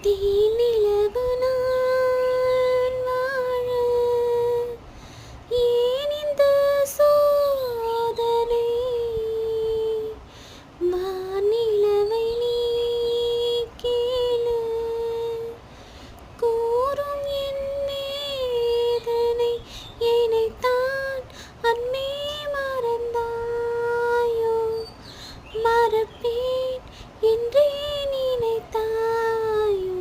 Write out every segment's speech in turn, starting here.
தீநிலவு நான் வாழ ஏன் இந்த சோதனை? வானிலவை நீ கேளு, கூறும் என் வேதனை. என்னைத்தான் அன்பே மறந்தாயோ? மறப்பேன் என்றே நினைத்தாயோ?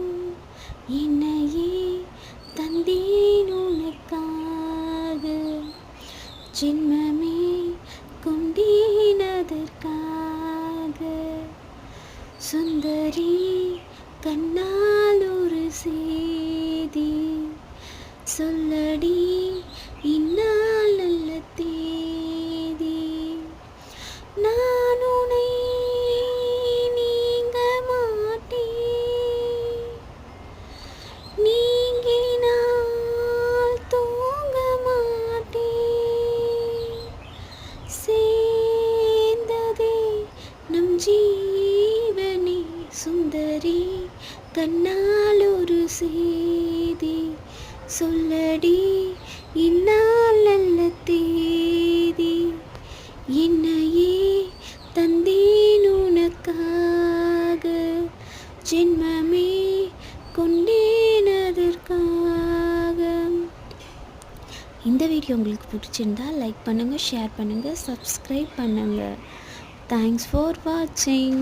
என்னையே தந்தேன் உனக்காக, ஜென்மமே கொண்டேன் அதற்காக. சுந்தரி கண்ணால் ஒரு செய்தி சொல்லடி, இந்நாள் நல்ல தேதி. நான் உன்னை நீங்க மாட்டேன், நீங்கினால் தூங்க மாட்டேன். சேர்ந்ததே நம் ஜீவனே, சுந்தரி கண்ணால் ஒரு செய்தி சொல்லடி, இந்நாள் நல்ல தேதி. என்னையே தந்தேன் உனக்காக, ஜென்மமே கொண்டேன் அதற்காக. இந்த வீடியோ உங்களுக்கு பிடிச்சிருந்தா லைக் பண்ணுங்கள், ஷேர் பண்ணுங்கள், சப்ஸ்கிரைப் பண்ணுங்கள். தேங்க்ஸ் ஃபார் வாட்சிங்.